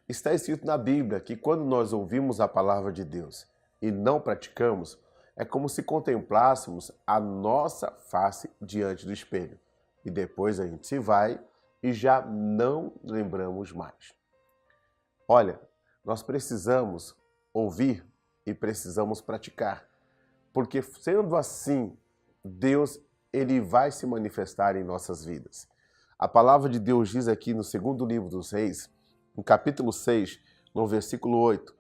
Está escrito na Bíblia que quando nós ouvimos a palavra de Deus e não praticamos, é como se contemplássemos a nossa face diante do espelho. E depois a gente se vai e já não lembramos mais. Olha, nós precisamos ouvir e precisamos praticar. Porque sendo assim, Deus ele vai se manifestar em nossas vidas. A palavra de Deus diz aqui no segundo livro dos Reis, no capítulo 6, no versículo 8,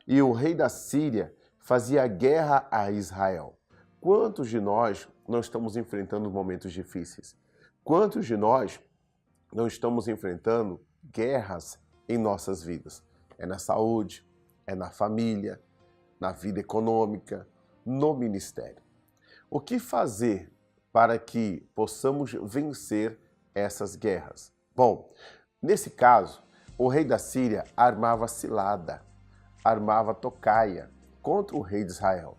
e o rei da Síria fazia guerra a Israel. Quantos de nós não estamos enfrentando momentos difíceis? Quantos de nós não estamos enfrentando guerras em nossas vidas? É na saúde, é na família, na vida econômica, no ministério. O que fazer para que possamos vencer essas guerras? Bom, nesse caso, o rei da Síria armava cilada, armava tocaia contra o rei de Israel.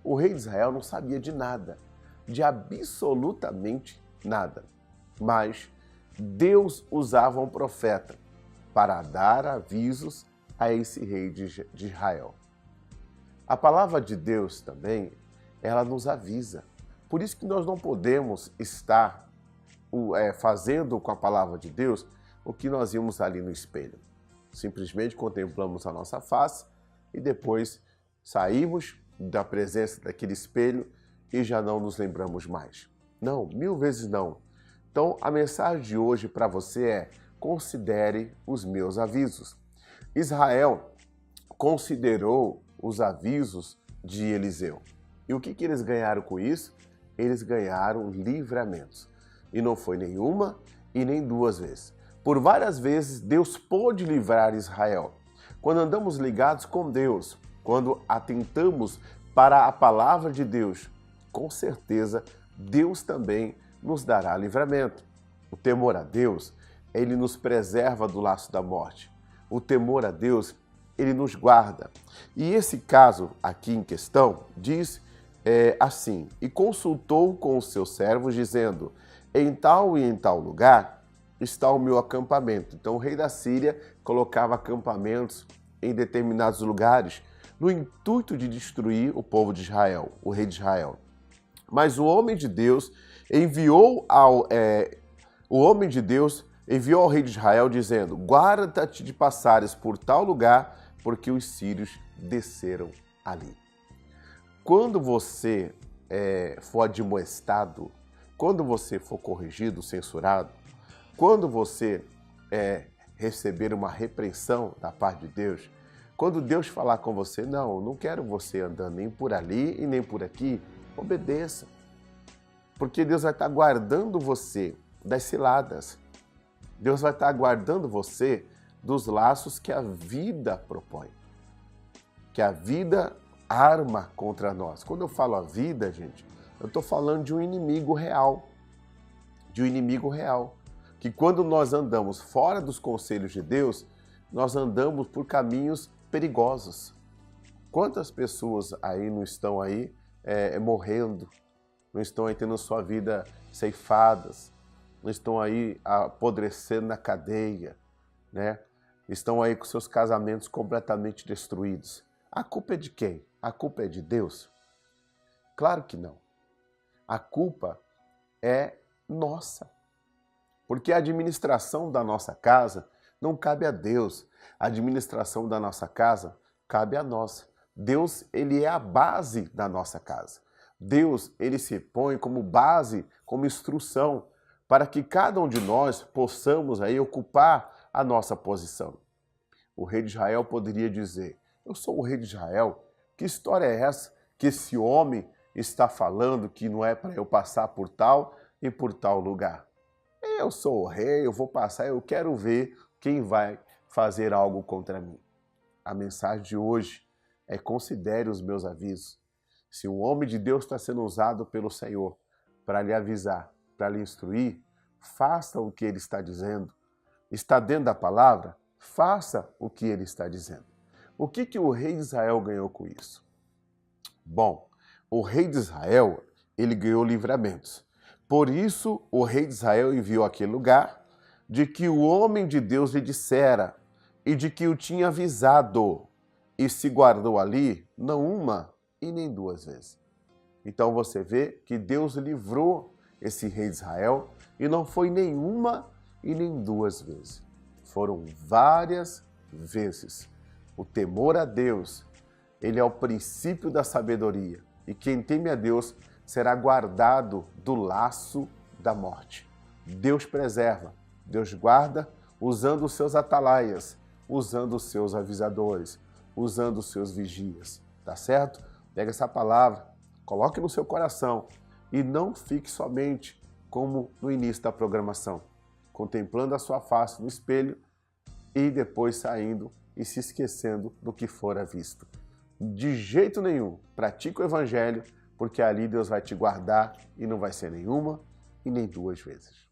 O rei de Israel não sabia de nada, de absolutamente nada. Mas Deus usava um profeta para dar avisos a esse rei de Israel. A palavra de Deus também, ela nos avisa. Por isso que nós não podemos estar fazendo com a palavra de Deus o que nós vimos ali no espelho. Simplesmente contemplamos a nossa face e depois saímos da presença daquele espelho e já não nos lembramos mais. Não, 1000 vezes não. Então, a mensagem de hoje para você é: considere os meus avisos. Israel considerou os avisos de Eliseu. E o que eles ganharam com isso? Eles ganharam livramentos. E não foi nenhuma e nem duas vezes. Por várias vezes, Deus pôde livrar Israel. Quando andamos ligados com Deus, quando atentamos para a palavra de Deus, com certeza, Deus também nos dará livramento. O temor a Deus, ele nos preserva do laço da morte. O temor a Deus, ele nos guarda. E esse caso aqui em questão diz assim: e consultou com os seus servos, dizendo: em tal e em tal lugar está o meu acampamento. Então o rei da Síria colocava acampamentos em determinados lugares no intuito de destruir o povo de Israel, o rei de Israel. Mas o homem de Deus enviou ao rei de Israel dizendo: guarda-te de passares por tal lugar, porque os sírios desceram ali. Quando você for admoestado, quando você for corrigido, censurado, quando você receber uma repreensão da parte de Deus, quando Deus falar com você: não quero você andando nem por ali e nem por aqui, obedeça. Porque Deus vai estar guardando você das ciladas. Deus vai estar guardando você dos laços que a vida propõe, que a vida arma contra nós. Quando eu falo a vida, gente, eu estou falando de um inimigo real. De um inimigo real. Que quando nós andamos fora dos conselhos de Deus, nós andamos por caminhos perigosos. Quantas pessoas aí não estão aí morrendo, não estão aí tendo sua vida ceifadas, não estão aí apodrecendo na cadeia, né? Estão aí com seus casamentos completamente destruídos. A culpa é de quem? A culpa é de Deus? Claro que não. A culpa é nossa. Porque a administração da nossa casa não cabe a Deus. A administração da nossa casa cabe a nós. Deus, ele é a base da nossa casa. Deus, ele se põe como base, como instrução, para que cada um de nós possamos aí ocupar a nossa posição. O rei de Israel poderia dizer: eu sou o rei de Israel, que história é essa que esse homem está falando que não é para eu passar por tal e por tal lugar? Eu sou o rei, eu vou passar, eu quero ver quem vai fazer algo contra mim. A mensagem de hoje é: considere os meus avisos. Se um homem de Deus está sendo usado pelo Senhor para lhe avisar, para lhe instruir, faça o que ele está dizendo. Está dentro da palavra? Faça o que ele está dizendo. O que o rei de Israel ganhou com isso? Bom, o rei de Israel, ele ganhou livramentos. Por isso, o rei de Israel enviou àquele lugar de que o homem de Deus lhe dissera: e de que o tinha avisado, e se guardou ali, não uma e nem duas vezes. Então você vê que Deus livrou esse rei de Israel, e não foi nenhuma e nem duas vezes. Foram várias vezes. O temor a Deus, ele é o princípio da sabedoria. E quem teme a Deus será guardado do laço da morte. Deus preserva, Deus guarda usando os seus atalaias, usando os seus avisadores, usando os seus vigias. Tá certo? Pega essa palavra, coloque no seu coração e não fique somente como no início da programação, contemplando a sua face no espelho e depois saindo e se esquecendo do que fora visto. De jeito nenhum, pratique o Evangelho, porque ali Deus vai te guardar e não vai ser nenhuma e nem duas vezes.